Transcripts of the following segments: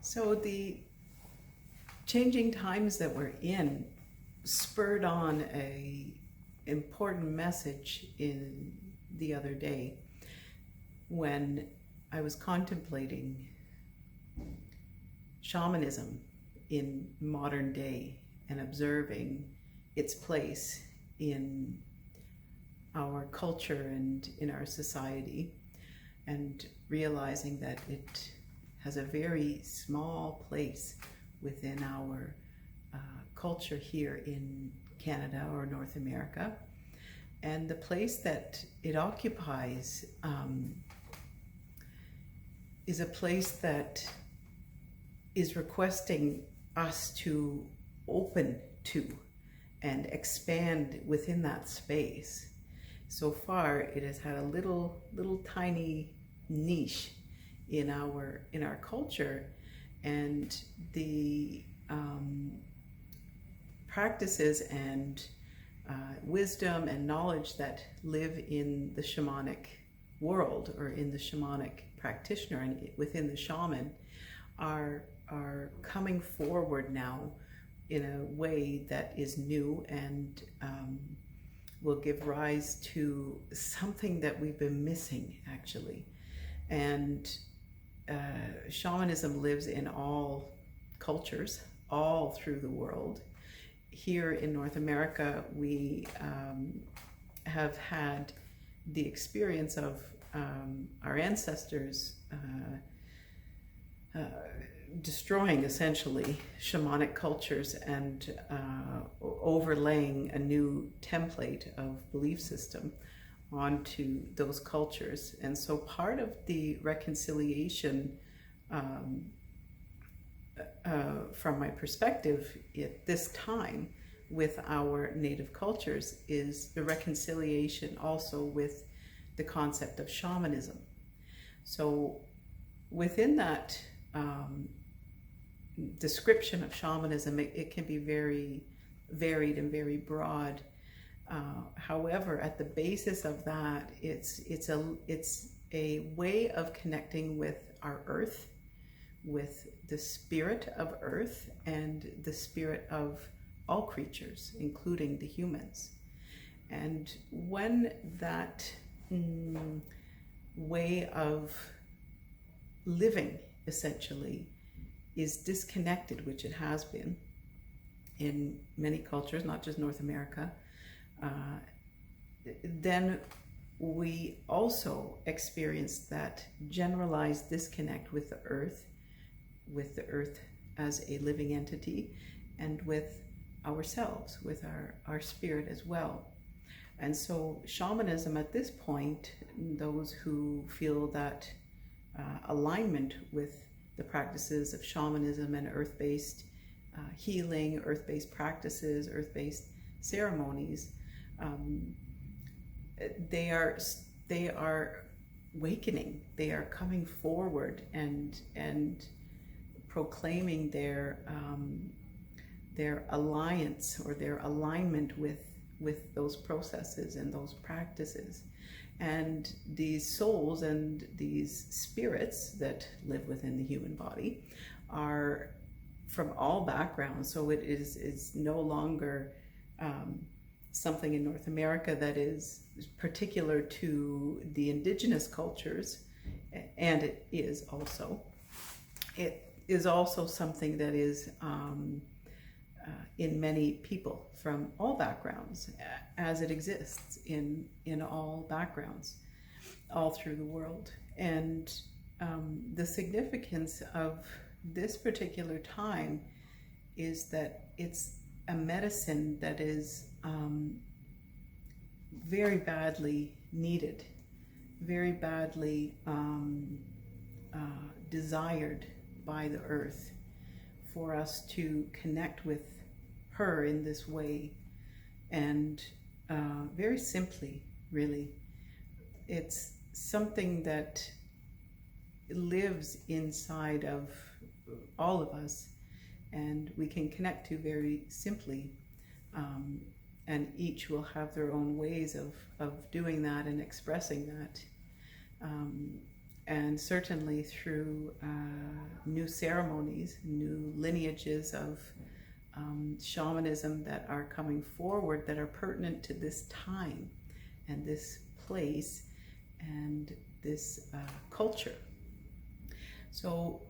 So the changing times that we're in spurred on a important message in the other day when I was contemplating shamanism in modern day and observing its place in our culture and in our society, and realizing that it has a very small place within our culture here in Canada or North America. And the place that it occupies is a place that is requesting us to open to and expand within that space. So far, it has had a little tiny niche in our culture, and the practices and wisdom and knowledge that live in the shamanic world, or in the shamanic practitioner and within the shaman, are coming forward now in a way that is new and will give rise to something that we've been missing, actually. And shamanism lives in all cultures, all through the world. Here in North America, we have had the experience of our ancestors destroying essentially shamanic cultures and overlaying a new template of belief system onto those cultures. And so part of the reconciliation from my perspective at this time with our native cultures is the reconciliation also with the concept of shamanism. So within that description of shamanism, it can be very varied and very broad. However, at the basis of that, it's a way of connecting with our earth, with the spirit of earth and the spirit of all creatures, including the humans. And when that way of living essentially is disconnected, which it has been in many cultures, not just North America, then we also experience that generalized disconnect with the earth as a living entity, and with ourselves, with our spirit as well. And so shamanism at this point, those who feel that alignment with the practices of shamanism and earth-based healing, earth-based practices, earth-based ceremonies, they are awakening. They are coming forward and proclaiming their alliance or their alignment with those processes and those practices. And these souls and these spirits that live within the human body are from all backgrounds. So it is no longer something in North America that is particular to the indigenous cultures, and it is also. It is also something that is in many people from all backgrounds, as it exists in all backgrounds, all through the world. And the significance of this particular time is that it's a medicine that is very badly needed, very badly desired by the earth, for us to connect with her in this way. And very simply, really, it's something that lives inside of all of us, and we can connect to very simply, and each will have their own ways of doing that and expressing that. and certainly through new ceremonies, new lineages of shamanism that are coming forward that are pertinent to this time and this place and this culture. So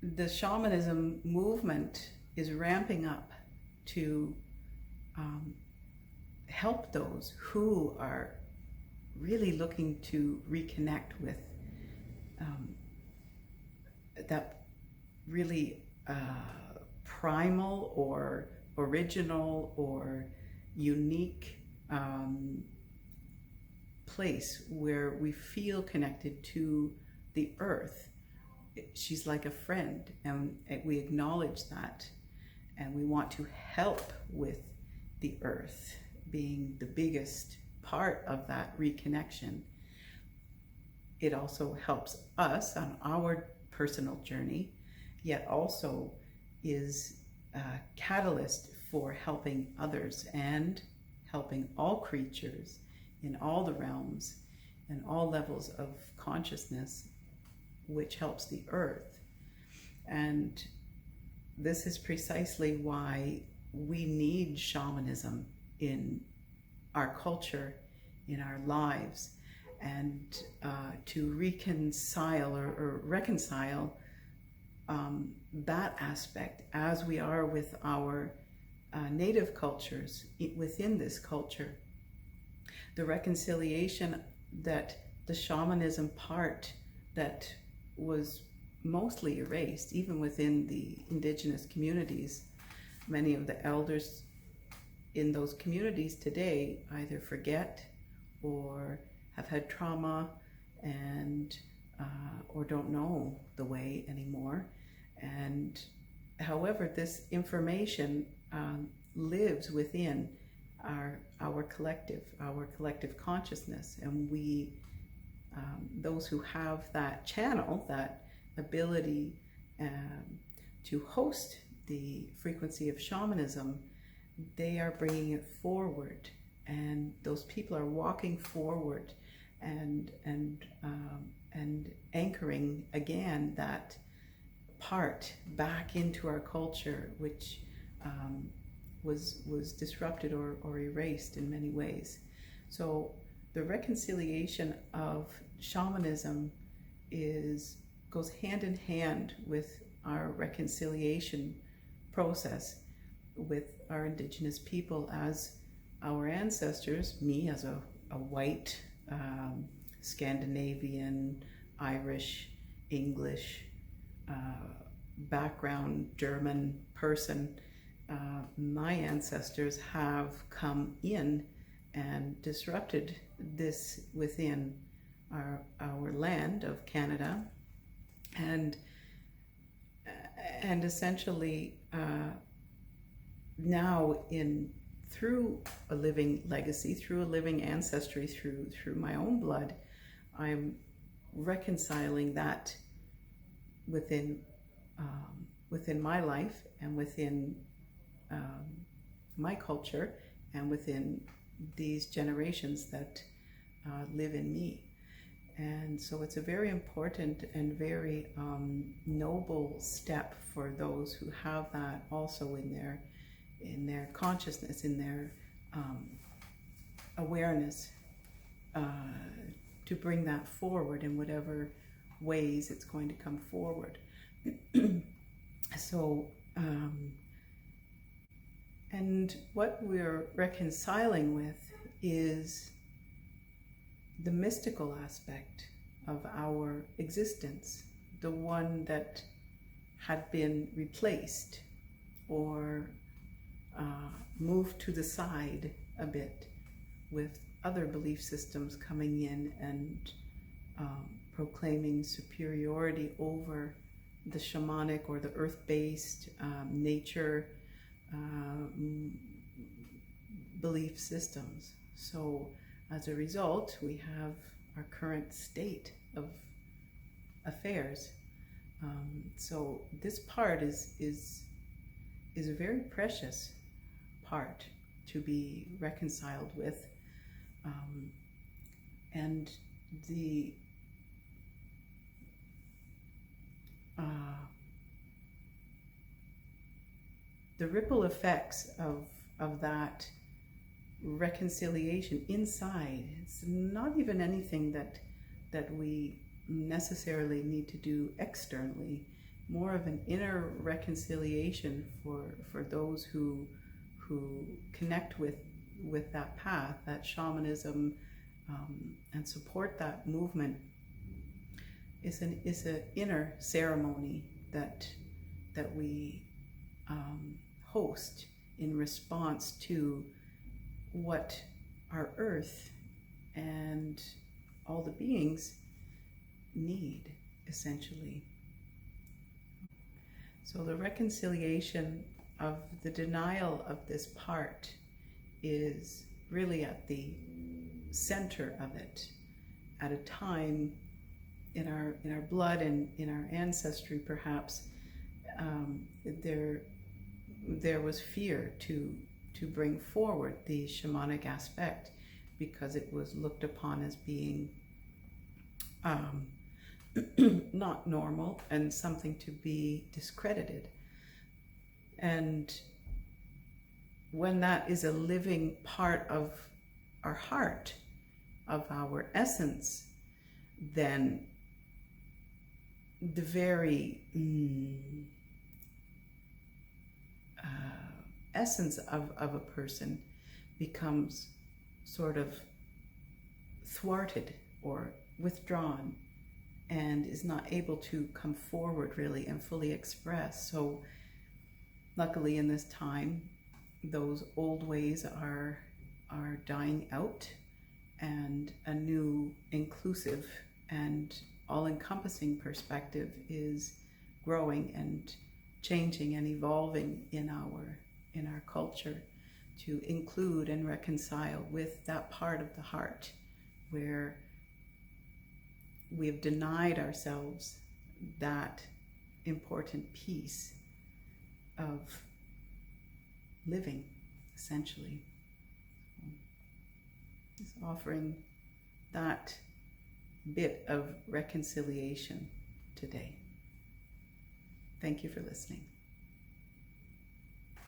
the shamanism movement is ramping up to help those who are really looking to reconnect with that really primal or original or unique place where we feel connected to the earth. She's like a friend, and we acknowledge that, and we want to help with the earth being the biggest part of that reconnection. It also helps us on our personal journey, yet also is a catalyst for helping others and helping all creatures in all the realms and all levels of consciousness, which helps the earth. And this is precisely why we need shamanism in our culture, in our lives, and to reconcile or reconcile that aspect as we are with our native cultures within this culture. The reconciliation that the shamanism part that was mostly erased, even within the indigenous communities. Many of the elders in those communities today either forget or have had trauma and or don't know the way anymore. And however, this information lives within our collective consciousness, and we those who have that channel, that ability to host the frequency of shamanism, they are bringing it forward, and those people are walking forward and anchoring again that part back into our culture, which was disrupted or erased in many ways. So the reconciliation of shamanism goes hand in hand with our reconciliation process with our indigenous people as our ancestors, me as a white Scandinavian, Irish, English background, German person. My ancestors have come in and disrupted this within our land of Canada, and essentially now through a living legacy, through a living ancestry, through my own blood, I'm reconciling that within my life and within my culture and within these generations that live in me. And so it's a very important and very noble step for those who have that also in their consciousness, in their awareness, to bring that forward in whatever ways it's going to come forward. So, and what we're reconciling with is the mystical aspect of our existence, the one that had been replaced or moved to the side a bit with other belief systems coming in and proclaiming superiority over the shamanic or the earth-based nature belief systems. So as a result, we have our current state of affairs. So this part is a very precious part to be reconciled with, and the the ripple effects of that reconciliation inside, it's not even anything that we necessarily need to do externally, more of an inner reconciliation for those who connect with that path, that shamanism, and support that movement. Is an inner ceremony that we host in response to what our earth and all the beings need, essentially. So the reconciliation of the denial of this part is really at the center of it, at a time in our blood and in our ancestry, perhaps, there was fear to bring forward the shamanic aspect, because it was looked upon as being not normal and something to be discredited. And when that is a living part of our heart, of our essence, then the very essence of a person becomes sort of thwarted or withdrawn, and is not able to come forward really and fully express. So luckily in this time, those old ways are dying out, and a new inclusive and all-encompassing perspective is growing and changing and evolving in our culture, to include and reconcile with that part of the heart where we have denied ourselves that important piece of living, essentially. Just offering that bit of reconciliation today. Thank you for listening.